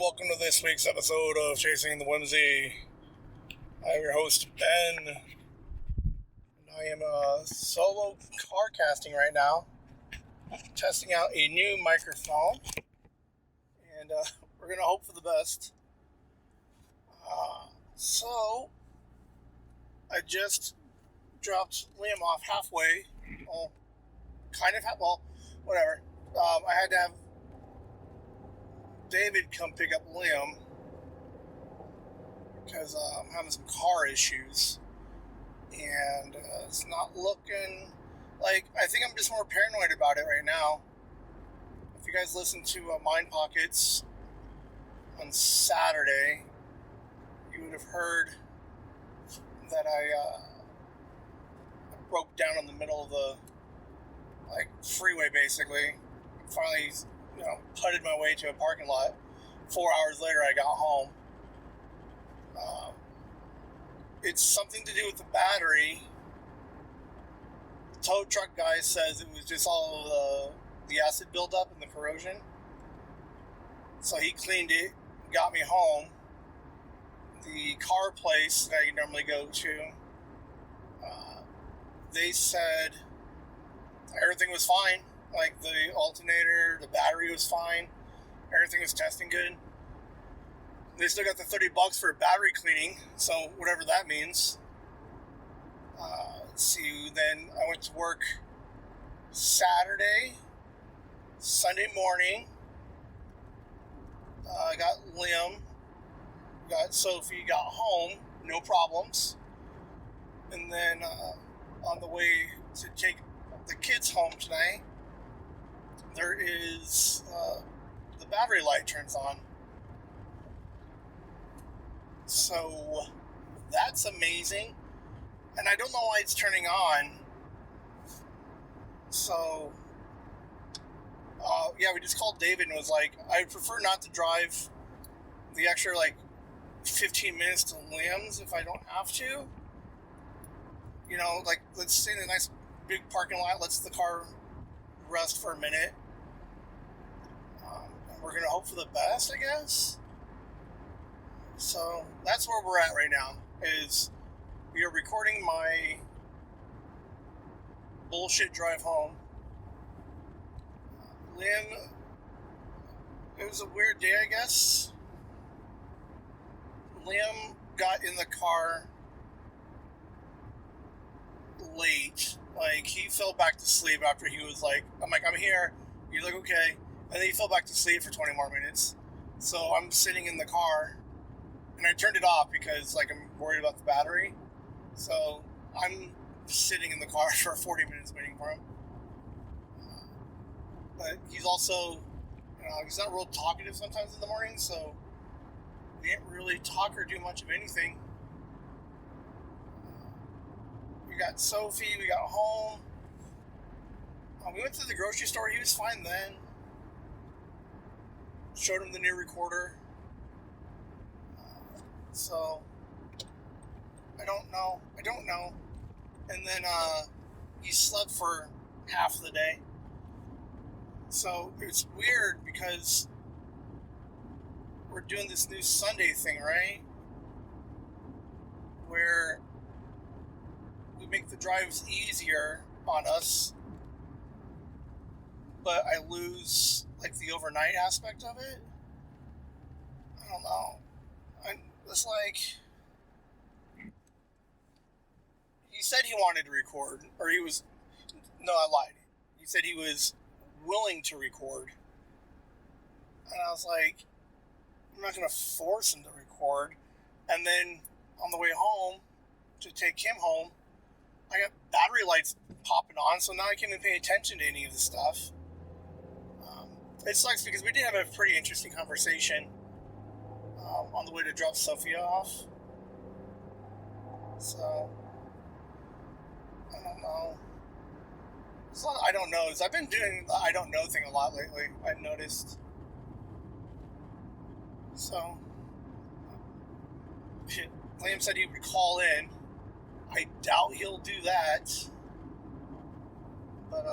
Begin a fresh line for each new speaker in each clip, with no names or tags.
welcome to this week's episode of Chasing the Whimsy. I'm your host, Ben, and I am solo CarCasting right now, testing out a new microphone, and we're going to hope for the best. So, I just dropped Liam off halfway, whatever. I had to have David come pick up Liam because I'm having some car issues, and it's not looking like. I think I'm just more paranoid about it right now. If you guys listened to Mind Pockets on Saturday, you would have heard that I broke down in the middle of the freeway, basically. Finally, putted my way to a parking lot. 4 hours later, I got home. It's something to do with the battery. The tow truck guy says it was just all of the acid buildup and the corrosion. So he cleaned it, got me home. The car place that I normally go to, they said everything was fine. Like the alternator, the battery was fine. Everything was testing good. They still got the $30 for battery cleaning, so whatever that means. Let's see, then I went to work Saturday, Sunday morning. I got Liam, got Sophie, got home, no problems. And then on the way to take the kids home tonight, there is the battery light turns on. So that's amazing. And I don't know why it's turning on. So we just called David and was like, I prefer not to drive the extra 15 minutes to Liam's if I don't have to. Let's sit in a nice big parking lot, let's the car rest for a minute. We're going to hope for the best, I guess. So that's where we're at right now, is we are recording my bullshit drive home. Liam, it was a weird day, I guess. Liam got in the car late. He fell back to sleep after he was I'm here. He's like, okay. And then he fell back to sleep for 20 more minutes. So I'm sitting in the car, and I turned it off because I'm worried about the battery. So I'm sitting in the car for 40 minutes waiting for him. But he's also, he's not real talkative sometimes in the morning, so we didn't really talk or do much of anything. We got Sophie, we got home. We went to the grocery store, he was fine then. Showed him the new recorder. So, I don't know. And then he slept for half the day. So, it's weird because we're doing this new Sunday thing, right? Where we make the drives easier on us, but I lose the overnight aspect of it. I don't know. It's he said he wanted to record, or I lied. He said he was willing to record. And I was like, I'm not going to force him to record. And then on the way home, to take him home, I got battery lights popping on, so now I can't even pay attention to any of the stuff. It sucks because we did have a pretty interesting conversation on the way to drop Sophia off. So, I don't know. It's a lot of I don't knows. I've been doing the I don't know thing a lot lately, I've noticed. So, Liam said he would call in. I doubt he'll do that. But,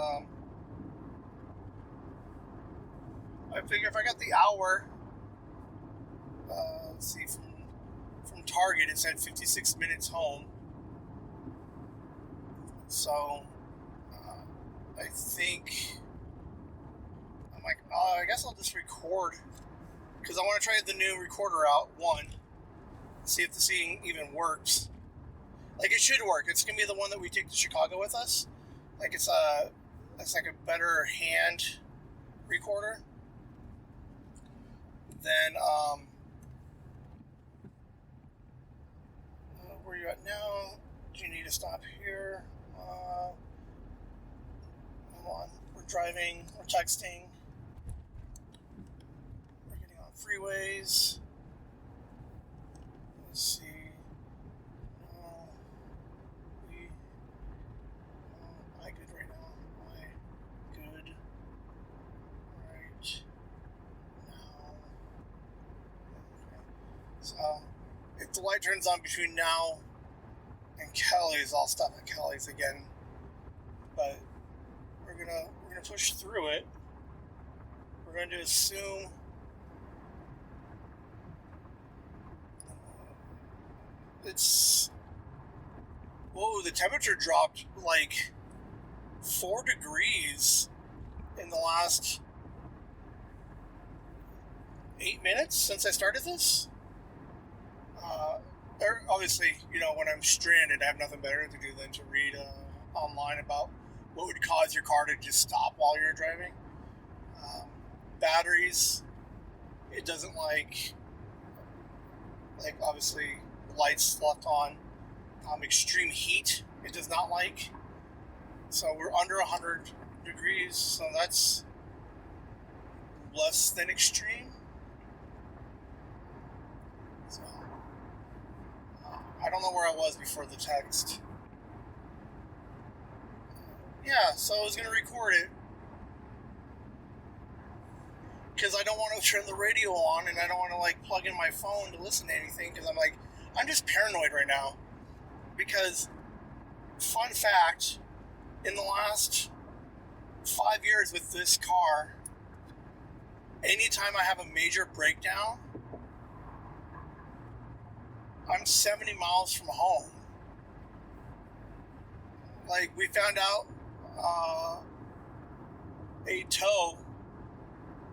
I figure if I got the hour, target, it said 56 minutes home. So, I think, I'm like, I guess I'll just record, because I want to try the new recorder out, see if the thing even works. Like, it should work. It's going to be the one that we take to Chicago with us. Like, it's like a better hand recorder. Then, where are you at now? Do you need to stop here? Come on. We're driving. We're texting. We're getting on freeways. Let's see. I good right now. I good right now. Okay. So, if the light turns on between now and Kelly's, I'll stop at Kelly's again. But we're gonna push through it. We're going to assume the temperature dropped like 4 degrees in the last 8 minutes since I started this. Obviously, when I'm stranded, I have nothing better to do than to read online about what would cause your car to just stop while you're driving. Batteries, it doesn't like obviously lights left on. Extreme heat, it does not like. So we're under 100 degrees, so that's less than extreme. So I don't know where I was before the text. Yeah, so I was going to record it because I don't want to turn the radio on, and I don't want to plug in my phone to listen to anything, because I'm just paranoid right now. Because, fun fact, in the last 5 years with this car, anytime I have a major breakdown, I'm 70 miles from home. We found out a tow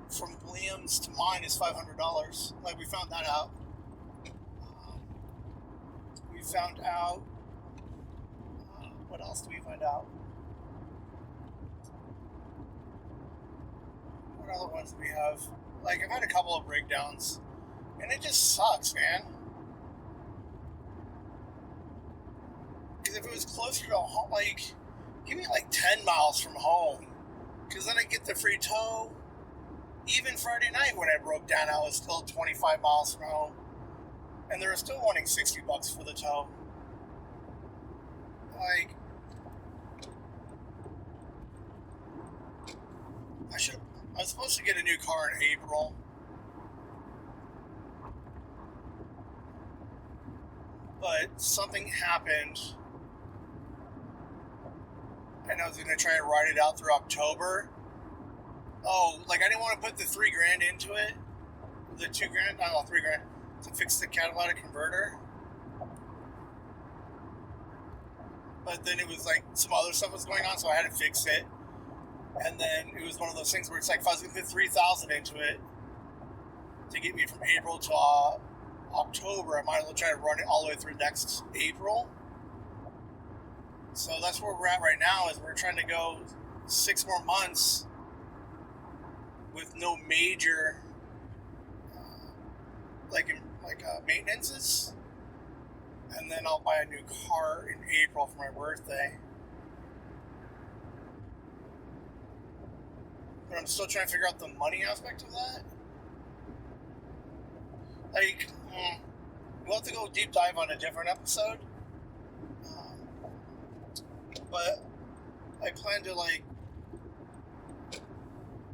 from Williams to mine is $500. We found that out. We found out, what else do we find out? What other ones do we have? I've had a couple of breakdowns, and it just sucks, man. Because if it was closer to home, give me 10 miles from home, because then I get the free tow. Even Friday night when I broke down, I was still 25 miles from home. And they were still wanting $60 for the tow. I was supposed to get a new car in April. But something happened. And I was going to try and ride it out through October. I didn't want to put the $3,000 into it. The $2,000, I don't know, $3,000 to fix the catalytic converter. But then it was some other stuff was going on, so I had to fix it. And then it was one of those things where it's if I was going to put $3,000 into it to get me from April to October, I might as well try to run it all the way through next April. So that's where we're at right now, is we're trying to go 6 more months with no major maintenances, and then I'll buy a new car in April for my birthday. But I'm still trying to figure out the money aspect of that. We'll have to go deep dive on a different episode. But I plan to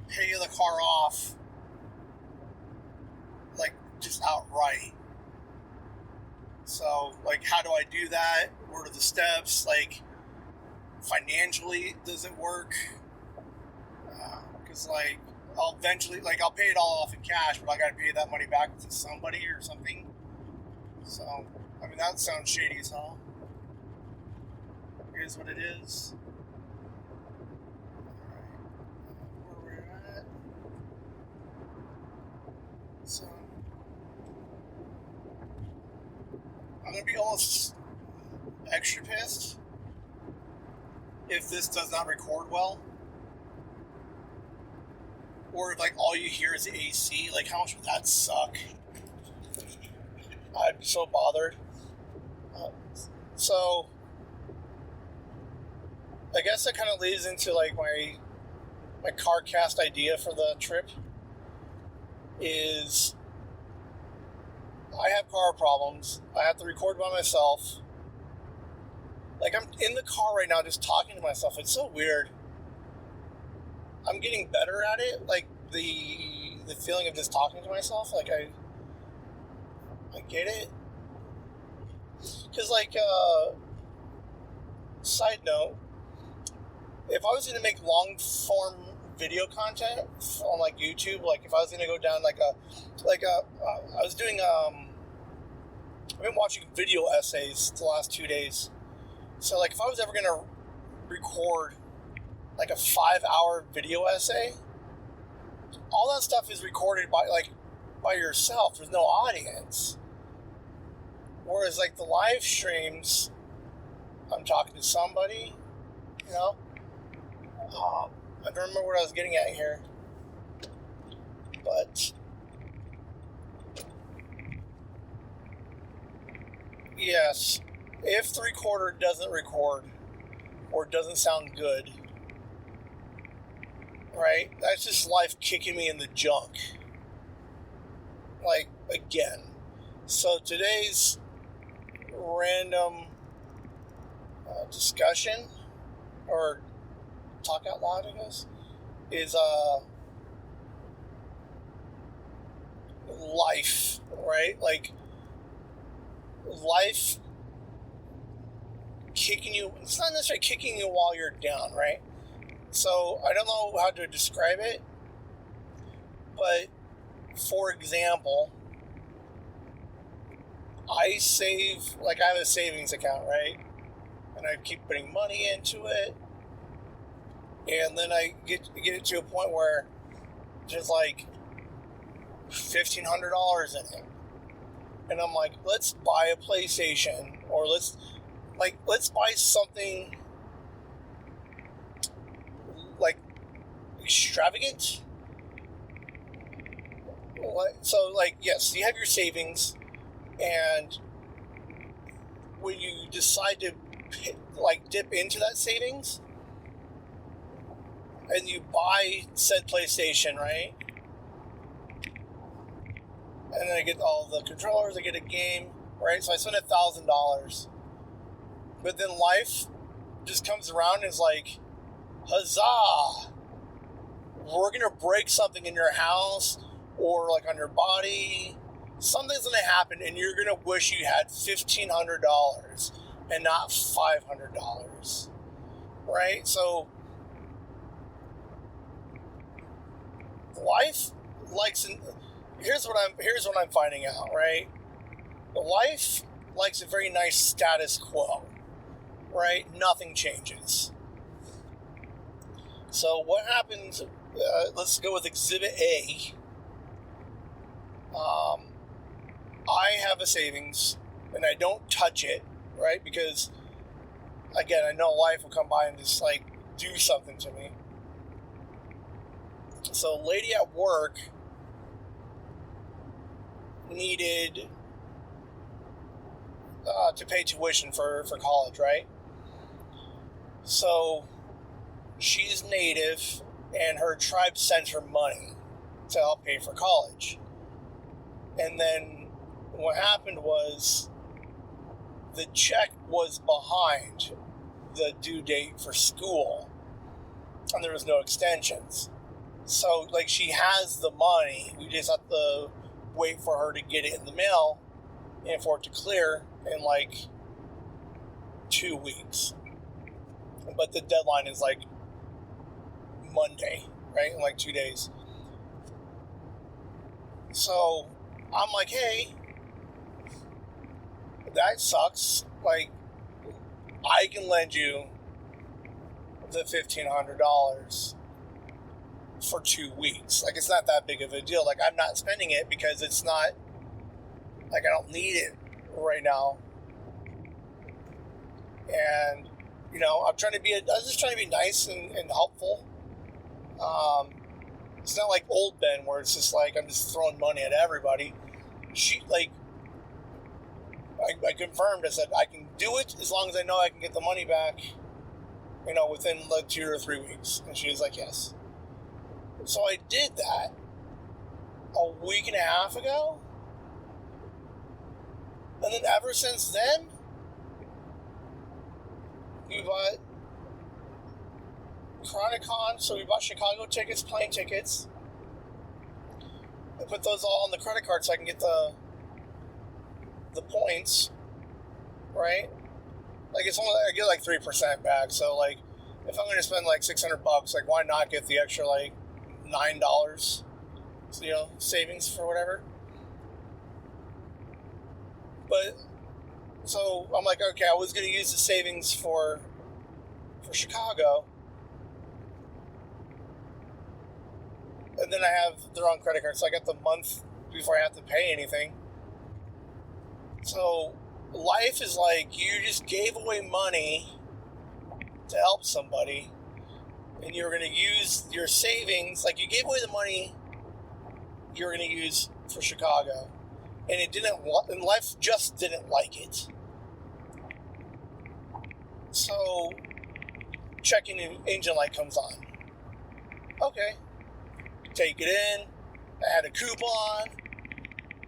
pay the car off just outright. So how do I do that? What are the steps? Financially, does it work? Because I'll eventually I'll pay it all off in cash, but I got to pay that money back to somebody or something. So, I mean, that sounds shady as hell. Here's what it is. Alright, where we're at. So, I'm gonna be almost extra pissed if this does not record well. Or if, like, all you hear is AC. Like, how much would that suck? I'd be so bothered. So, I guess that kind of leads into, like, my CarCast idea for the trip is I have car problems. I have to record by myself. Like, I'm in the car right now just talking to myself. It's so weird. I'm getting better at it. Like, the feeling of just talking to myself. Like, I get it. Because, like, side note, if I was going to make long-form video content on, like, YouTube, like, if I was going to go down, I was doing, I've been watching video essays the last 2 days. So, like, if I was ever going to record, like, a 5-hour video essay, all that stuff is recorded by yourself. There's no audience. Whereas, like, the live streams, I'm talking to somebody, you know? I don't remember what I was getting at here. But, yes, if the recorder doesn't record or doesn't sound good, right, that's just life kicking me in the junk. Like, again. So today's random discussion, or talk out loud, I guess, is life, right? Like, life kicking you, it's not necessarily kicking you while you're down, right? So, I don't know how to describe it, but, for example, I save, like, I have a savings account, right? And I keep putting money into it, and then I get it to a point where there's, like, $1,500 in it. And I'm like, let's buy a PlayStation, or let's buy something, like, extravagant. So, like, yes, you have your savings, and when you decide to, like, dip into that savings, and you buy said PlayStation, right? And then I get all the controllers, I get a game, right? So I spend $1,000. But then life just comes around and is like, huzzah! We're gonna break something in your house, or, like, on your body. Something's gonna happen, and you're gonna wish you had $1,500 and not $500, right? So life likes, here's what I'm finding out, right? Life likes a very nice status quo, right? Nothing changes. So what happens? Let's go with Exhibit A. I have a savings, and I don't touch it, right? Because, again, I know life will come by and just, like, do something to me. So, lady at work needed to pay tuition for college, right? So, she's Native, and her tribe sends her money to help pay for college. And then what happened was the check was behind the due date for school, and there was no extensions. So, like, she has the money. We just have to wait for her to get it in the mail and for it to clear in, like, 2 weeks. But the deadline is, like, Monday, right? In, like, 2 days. So, I'm like, hey, that sucks. Like, I can lend you the $1,500 for 2 weeks. Like, it's not that big of a deal. Like, I'm not spending it because it's not, like, I don't need it right now. And, you know, I'm just trying to be nice and helpful. It's not like old Ben where it's just like, I'm just throwing money at everybody. I confirmed, I said, I can do it as long as I know I can get the money back, you know, within like 2 or 3 weeks. And she was like, yes. So I did that a week and a half ago. And then ever since then, we bought Chronicon, so we bought Chicago tickets, plane tickets. I put those all on the credit card so I can get the points, right? Like, it's only, I get like 3% back, so like, if I'm going to spend like $600, like, why not get the extra like $9, you know, savings for whatever? But, so I'm like, okay, I was going to use the savings for Chicago, and then I have the wrong credit card, so I got the month before I have to pay anything. So life is like, you just gave away money to help somebody, and you're going to use your savings, like, you gave away the money you're going to use for Chicago, and and life just didn't like it. So checking engine light comes on. Okay, take it in. I had a coupon,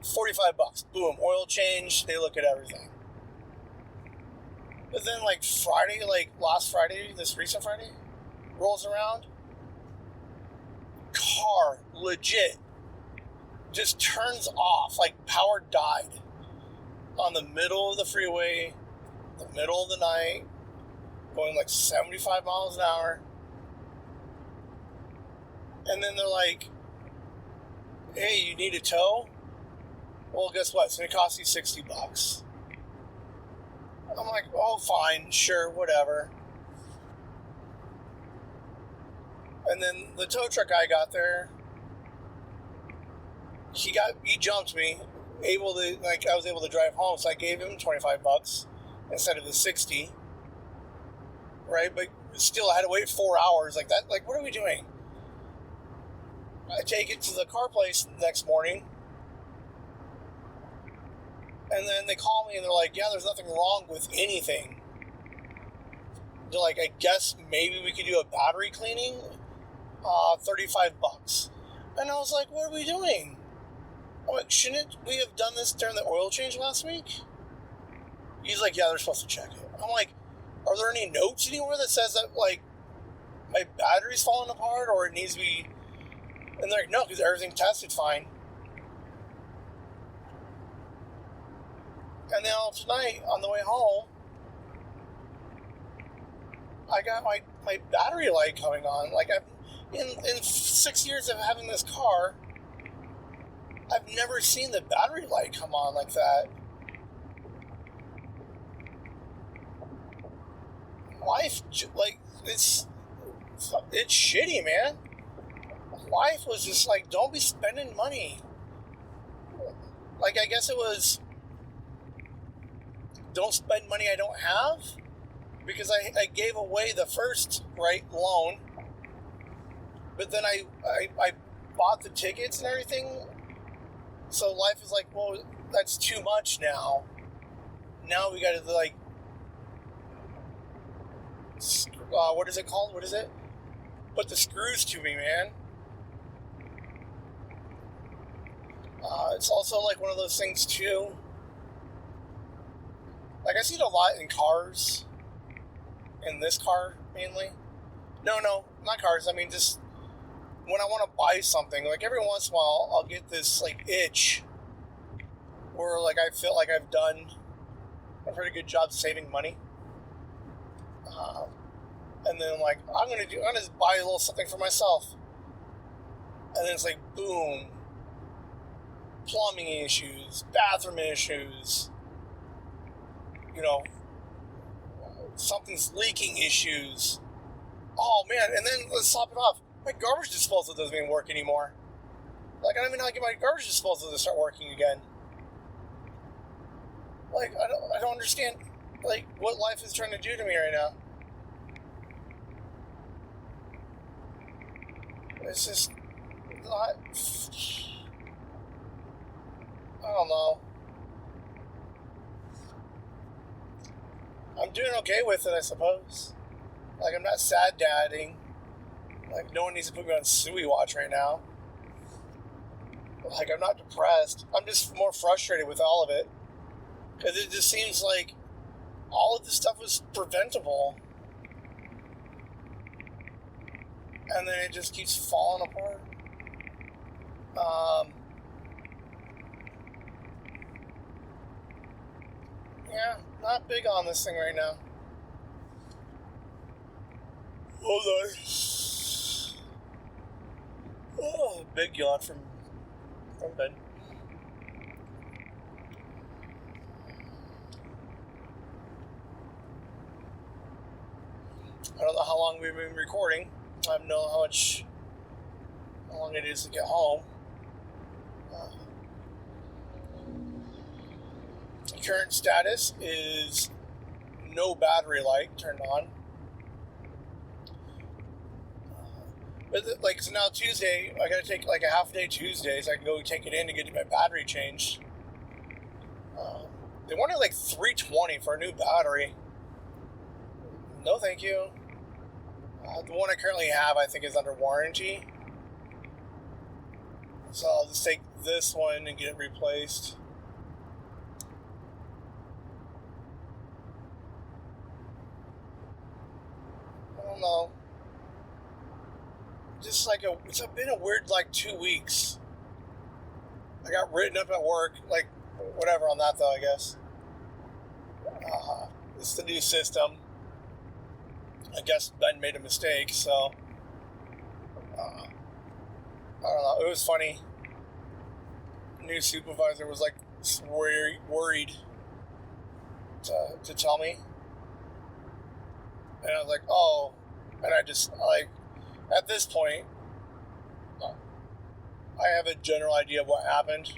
$45. Boom, oil change. They look at everything. But then, like, Friday, like last Friday, this recent Friday, rolls around. Car, legit, just turns off. Like, power died on the middle of the freeway, the middle of the night, going like 75 miles an hour. And then they're like, hey, you need a tow? Well, guess what? It's going to cost you $60. I'm like, oh, fine, sure, whatever. And then the tow truck guy got there. He jumped me, I was able to drive home, so I gave him $25 instead of the 60. Right? But still, I had to wait 4 hours. Like that, like, what are we doing? I take it to the car place the next morning, and then they call me and they're like, yeah, there's nothing wrong with anything. They're like, I guess maybe we could do a battery cleaning, $35. And I was like, what are we doing? I'm like, shouldn't we have done this during the oil change last week? He's like, yeah, they're supposed to check it. I'm like, are there any notes anywhere that says that, like, my battery's falling apart or it needs to be... And they're like, no, because everything tested fine. And then tonight, on the way home, I got my battery light coming on. Like, in 6 years of having this car, I've never seen the battery light come on like that. Life, like, it's shitty, man. Life was just like, don't be spending money. Like, I guess it was, don't spend money I don't have, because I gave away the first, right, loan, but then I bought the tickets and everything, so life is like, well, that's too much now. Now we gotta, like, what is it called? What is it? Put the screws to me, man. It's also like one of those things too. Like, I see it a lot in cars. In this car, mainly. No, not cars. I mean, just when I want to buy something. Like, every once in a while, I'll get this, like, itch where, like, I feel like I've done a pretty good job saving money. And then, like, I'm gonna buy a little something for myself. And then it's like, boom. Plumbing issues, bathroom issues, something's leaking issues. Oh man, and then let's top it off. My garbage disposal doesn't even work anymore. Like, I don't even know how to get my garbage disposal to start working again. Like, I don't understand, like, what life is trying to do to me right now. It's just not... I don't know. I'm doing okay with it, I suppose. Like, I'm not sad dadding. Like, no one needs to put me on Suey Watch right now. Like, I'm not depressed. I'm just more frustrated with all of it. Because it just seems like all of this stuff was preventable. And then it just keeps falling apart. Yeah, not big on this thing right now. Hold on. Oh, big yawn from bed. I don't know how long we've been recording. I don't know how long it is to get home. Current status is no battery light turned on. But so now Tuesday, I gotta take like a half day Tuesday so I can go take it in to get my battery changed. They wanted like $320 for a new battery. No, thank you. The one I currently have, I think, is under warranty. So I'll just take this one and get it replaced. I don't know. Just like it's been a weird 2 weeks. I got written up at work, whatever on that though, I guess. It's the new system. I guess Ben made a mistake, so I don't know. It was funny. New supervisor was worried to tell me, and I was like, oh, and I just at this point, I have a general idea of what happened,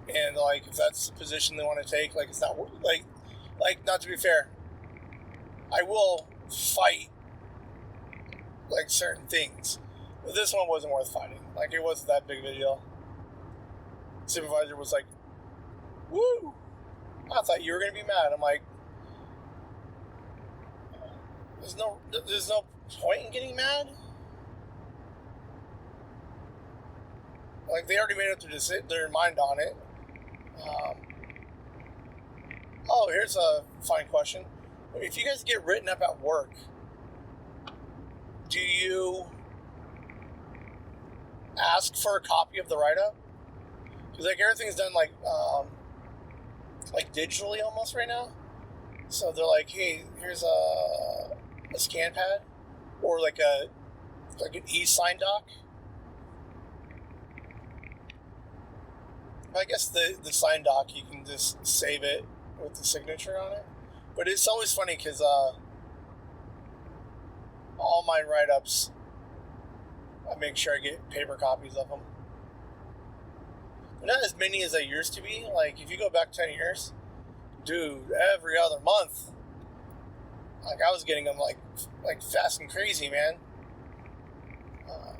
and if that's the position they want to take, it's not not to be fair. I will fight certain things, but this one wasn't worth fighting. It wasn't that big of a deal. Supervisor was like, "Woo! I thought you were gonna be mad." I'm like, "There's no point in getting mad. They already made up their mind on it." Oh, here's a fine question. If you guys get written up at work, do you ask for a copy of the write-up? Because everything's done digitally almost right now. So they're like, hey, here's a scan pad or an e-sign doc. I guess the sign doc, you can just save it with the signature on it. But it's always funny because all my write-ups, I make sure I get paper copies of them. They're not as many as they used to be. If you go back 10 years, dude, every other month, I was getting them fast and crazy, man. I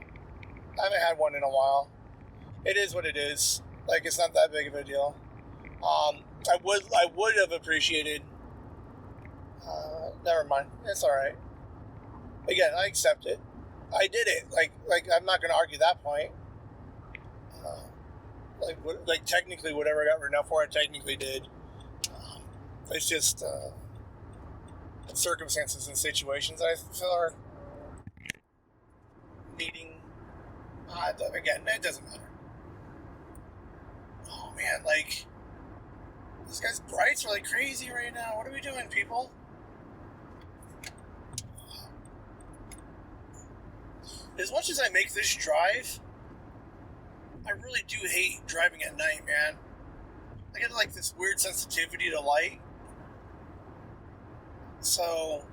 haven't had one in a while. It is what it is. It's not that big of a deal. I would have appreciated. Never mind. It's all right. Again, I accept it. I did it. I'm not going to argue that point. Technically, whatever I got written up for, I technically did. It's just circumstances and situations I feel are needing. Again, it doesn't matter. Oh man, this guy's brights are crazy right now. What are we doing, people? As much as I make this drive, I really do hate driving at night, man. I get like this weird sensitivity to light. So,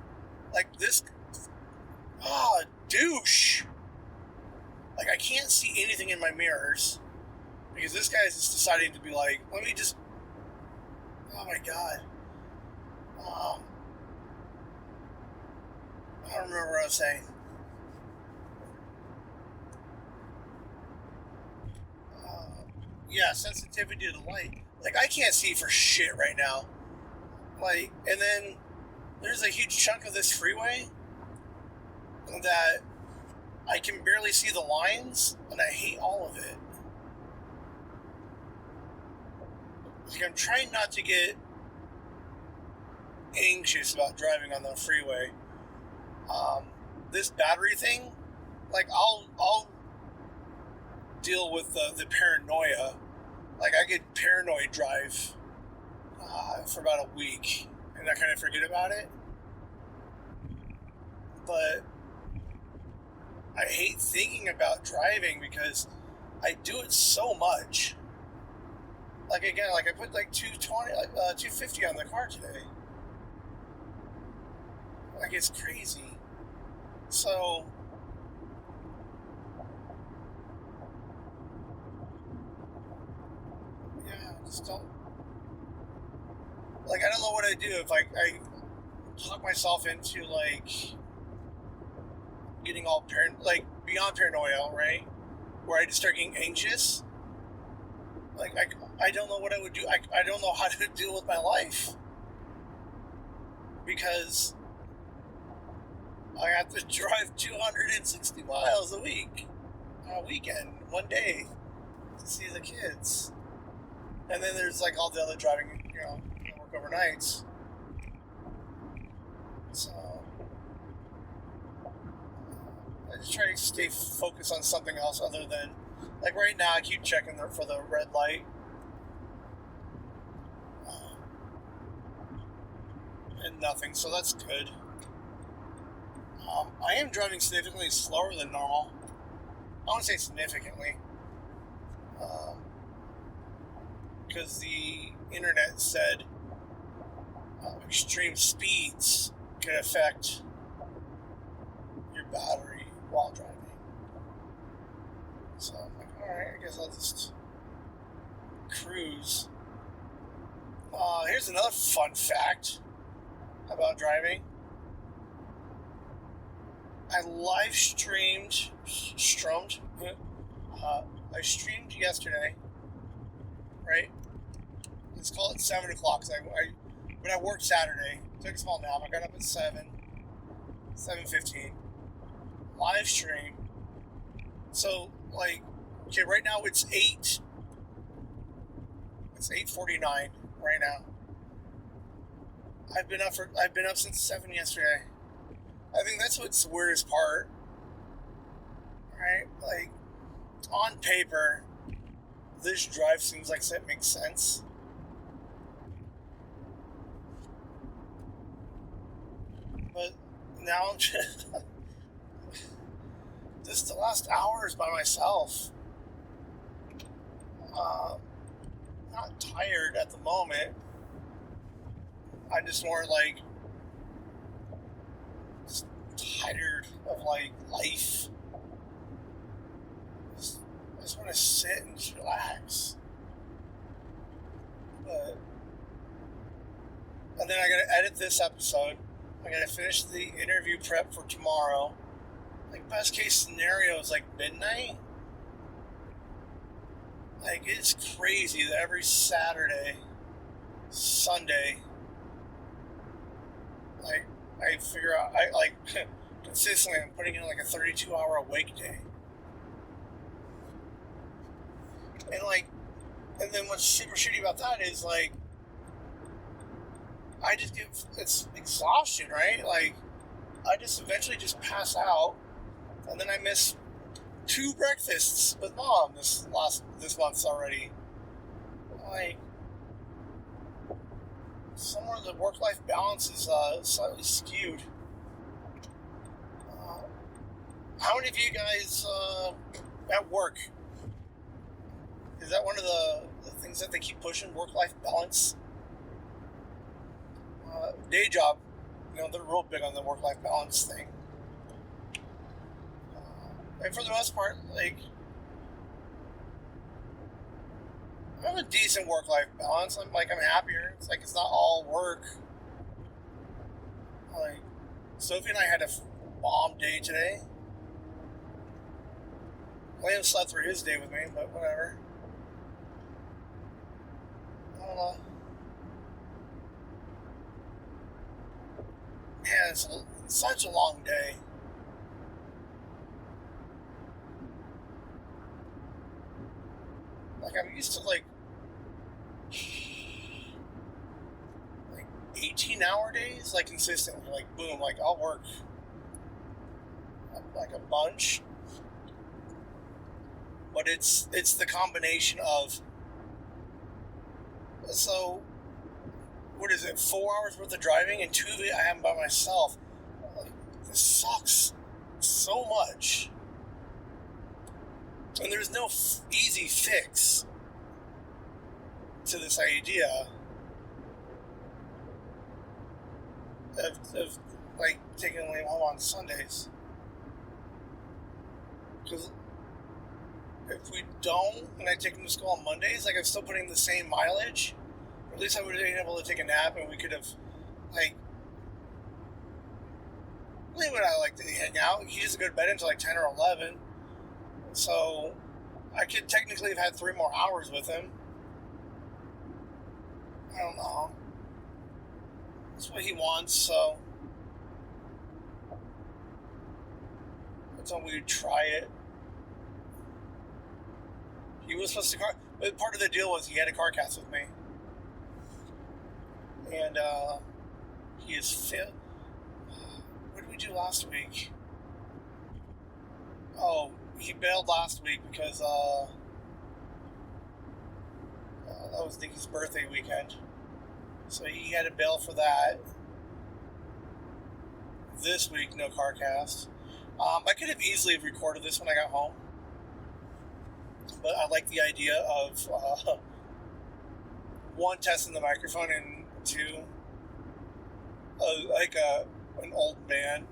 like this, douche. Like I can't see anything in my mirrors because this guy is just deciding to be like, let me just. Oh my god. I don't remember what I was saying. Yeah, sensitivity to light. Like I can't see for shit right now. Like, and then there's a huge chunk of this freeway that I can barely see the lines, and I hate all of it. Like I'm trying not to get anxious about driving on the freeway. This battery thing, like I'll deal with the paranoia. Like I could paranoid drive for about a week, and I kind of forget about it. But I hate thinking about driving because I do it so much. Like again, like I put like 250 on the car today. Like it's crazy. So yeah, just don't. Like I don't know what I do if I talk myself into like getting all like beyond paranoia, right? Where I just start getting anxious. Like I don't know what I would do. I don't know how to deal with my life because I have to drive 260 miles a week on a weekend, one day, to see the kids. And then there's like all the other driving, I work overnights. So I just try to stay focused on something else other than, like right now, I keep checking for the red light. And nothing, so that's good. I am driving significantly slower than normal. I wouldn't say significantly. Because the internet said extreme speeds can affect your battery while driving. So I'm like, alright, I guess I'll just cruise. Here's another fun fact about driving. I live streamed yesterday, right? Let's call it 7 o'clock. When I worked Saturday, took a small nap. I got up at 7:15. Live stream. So, like, okay, right now it's 8:49 right now. I've been up since 7 yesterday. I think that's what's the weirdest part, right? Like, on paper, this drive seems like it makes sense. But now I'm just the last hour is by myself. Not tired at the moment. I'm just more like just tired of like life. I just want to sit and just relax. And then I gotta edit this episode. I gotta finish the interview prep for tomorrow. Like best case scenario is like midnight. Like it's crazy that every Saturday, Sunday, like I figure out consistently I'm putting in like a 32-hour awake day. And then what's super shitty about that is like it's exhaustion, right? Like I just eventually just pass out, and then I miss 2 breakfasts with mom this month already. Like somewhere the work-life balance is slightly skewed. How many of you guys at work? Is that one of the things things that they keep pushing, work-life balance. Day job, they're real big on the work-life balance thing. And for the most part, like, I have a decent work-life balance. I'm happier. It's like, it's not all work. Like, Sophie and I had a bomb day today. Liam slept through his day with me, but whatever. I don't know. Man, it's such a long day. Like, I'm used to, like 18-hour days, like, consistently. Like, boom, like, I'll work, like, a bunch. But it's the combination of, so, what is it, 4 hours worth of driving, and 2 of it I am by myself. Like, this sucks so much. And there's no easy fix to this idea of like, taking Liam home on Sundays. Because if we don't, and I take him to school on Mondays, like, I'm still putting the same mileage. Or at least I would have been able to take a nap, and we could have, like, Liam and I like to hang out. He doesn't go to bed until like 10 or 11. So I could technically have had 3 more hours with him. I don't know. That's what he wants, so I thought we would try it. He was supposed to but part of the deal was he had a CarCast with me. And he is fit. What did we do last week? Oh, he bailed last week because that was Nikki's birthday weekend. So he had to bail for that. This week, no CarCast. I could have easily recorded this when I got home. But I like the idea of, 1, testing the microphone, and 2, an old man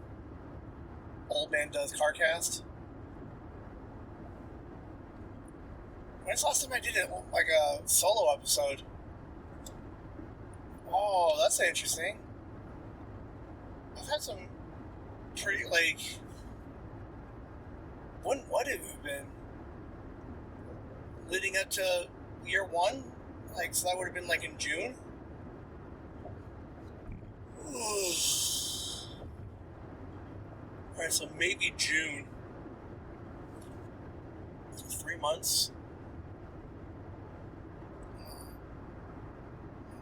does CarCast. When's the last time I did it? Like a solo episode? Oh, that's interesting. I've had some pretty, like, what have it been? Leading up to year 1? Like, so that would have been like in June? Alright, so maybe June. 3 months.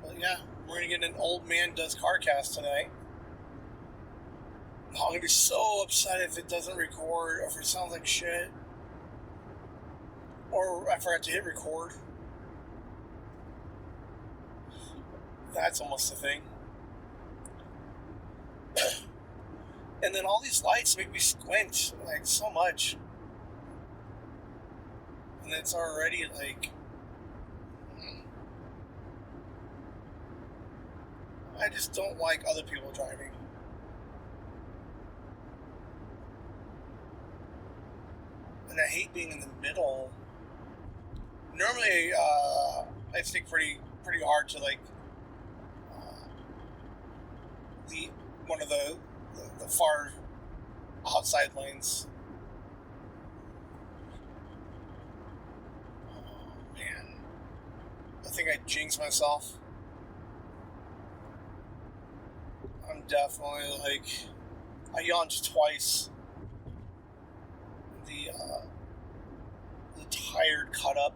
But yeah, we're gonna get an old man does CarCast tonight. I'm gonna be so upset if it doesn't record, or if it sounds like shit. Or I forgot to hit record. That's almost a thing. And then all these lights make me squint, like, so much. And it's already, like, I just don't like other people driving. And I hate being in the middle. Normally, I stick pretty hard to, like, one of the far outside lanes. Oh, man. I think I jinxed myself. I'm definitely, like, I yawned twice. The tired cut up.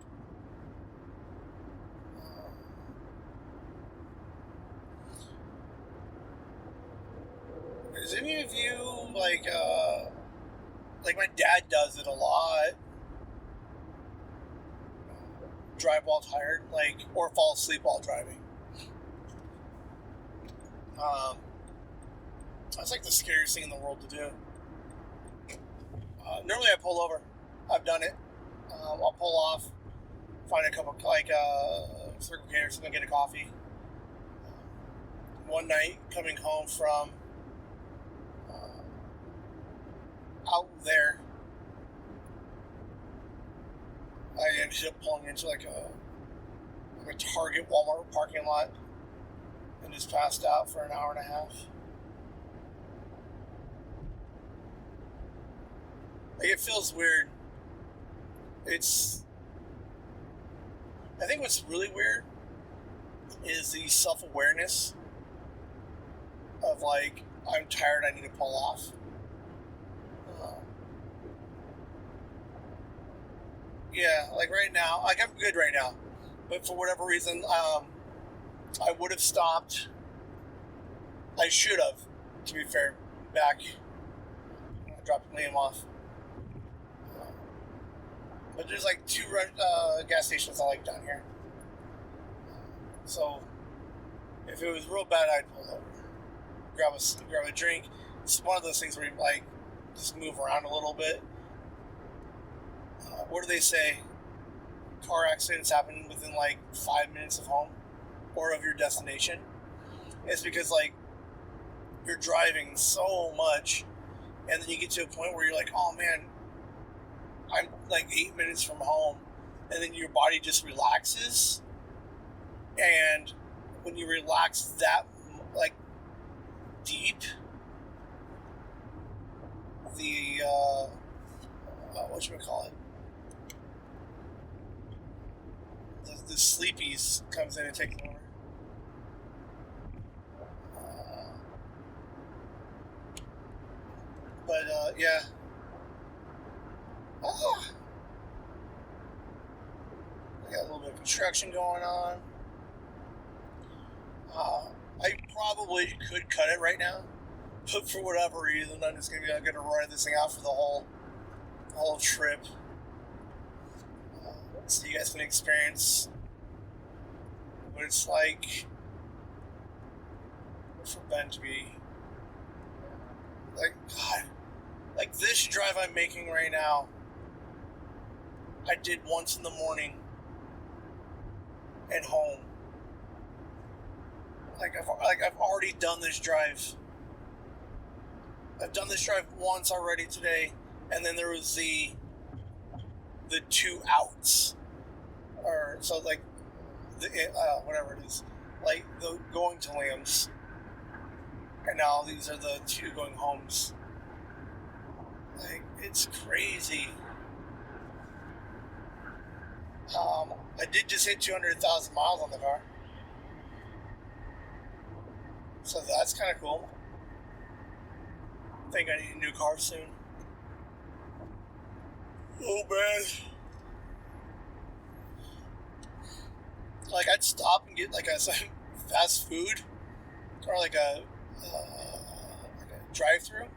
Is any of you, like my dad does it a lot, drive while tired, like, or fall asleep while driving? That's like the scariest thing in the world to do. Normally I pull over. I've done it. I'll pull off, find a couple, like, Circle K or something, get a coffee. One night, coming home from out there, I ended up pulling into like a Target Walmart parking lot and just passed out for an hour and a half. Like, it feels weird. I think what's really weird is the self-awareness of, like, I'm tired, I need to pull off. Yeah, like right now, like I'm good right now, but for whatever reason, I would have stopped. I should have, to be fair, back when I dropped Liam off. But there's like 2 gas stations I like down here. So if it was real bad, I'd pull over, grab a drink. It's one of those things where you like just move around a little bit. What do they say? Car accidents happen within like 5 minutes of home or of your destination. It's because like you're driving so much, and then you get to a point where you're like, oh man, I'm like 8 minutes from home, and then your body just relaxes. And when you relax that like deep, the whatchamacallit, the sleepies comes in and takes over. Yeah. I got a little bit of construction going on. I probably could cut it right now, but for whatever reason, I'm gonna ride this thing out for the whole trip, so you guys can experience what it's like for Ben to be like, God, like this drive I'm making right now, I did once in the morning and home. I've already done this drive. I've done this drive once already today, and then there was the 2 outs, or so like the whatever it is, like the going to Liam's, and now these are the 2 going homes. Like, it's crazy. I did just hit 200,000 miles on the car, so that's kind of cool. I think I need a new car soon. Oh man. Like, I'd stop and get like some fast food or like a drive-through,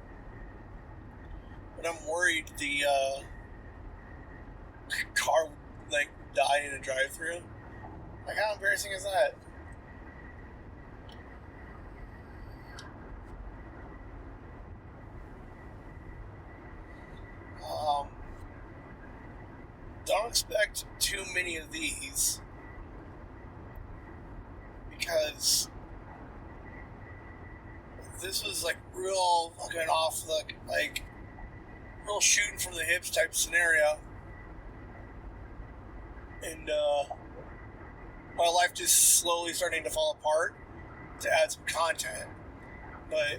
but I'm worried the car would like die in a drive-through. Like, how embarrassing is that? Don't expect too many of these, because this was like real fucking off the, like real shooting from the hips type scenario, and my life just slowly starting to fall apart to add some content. But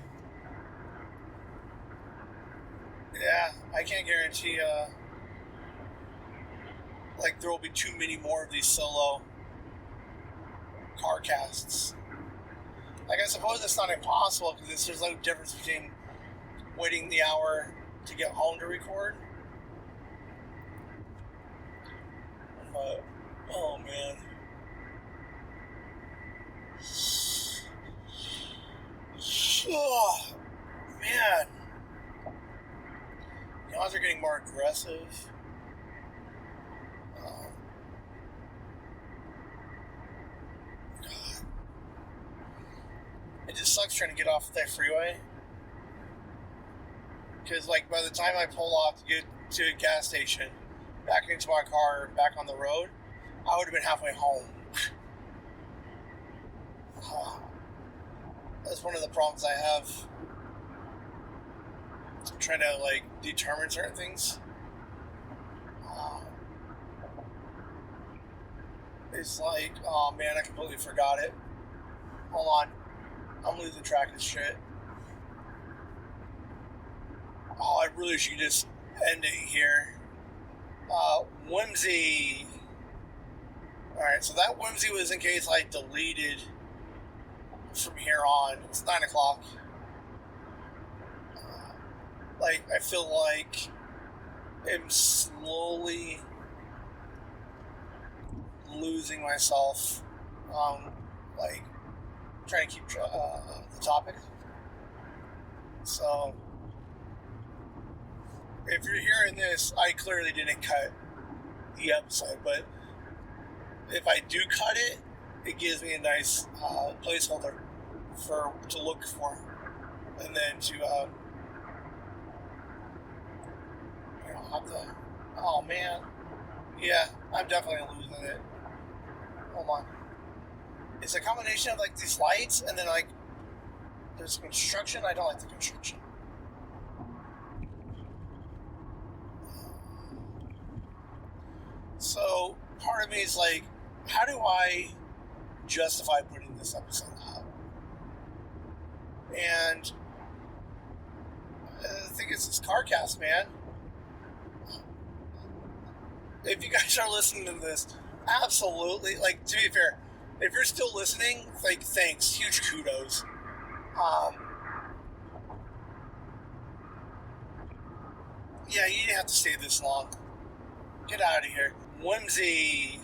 yeah, I can't guarantee like there will be too many more of these solo CarCasts. Like, I suppose it's not impossible, because there's no difference between waiting the hour to get home to record. But, oh man. Oh, man. The odds are getting more aggressive. God. It just sucks trying to get off that freeway. Because, like, by the time I pull off to get to a gas station, back into my car, back on the road, I would have been halfway home. That's one of the problems I have trying to like determine certain things. It's like, oh man, I completely forgot it. Hold on, I'm losing track of shit. Oh, I really should just end it here. Whimsy. Alright, so that Whimsy was in case I deleted from here on. It's 9 o'clock. Like, I feel like I'm slowly losing myself. Like, trying to keep the topic. So, if you're hearing this, I clearly didn't cut the episode, but if I do cut it, it gives me a nice placeholder to look for, and then to have the. Oh man, yeah, I'm definitely losing it. Hold on, it's a combination of like these lights, and then like there's construction. I don't like the construction. So part of me is like, how do I justify putting this episode out? And the thing is, it's CarCast, man. If you guys are listening to this, absolutely, like, to be fair, if you're still listening, like, thanks, huge kudos. Yeah, you didn't have to stay this long. Get out of here. Whimsy.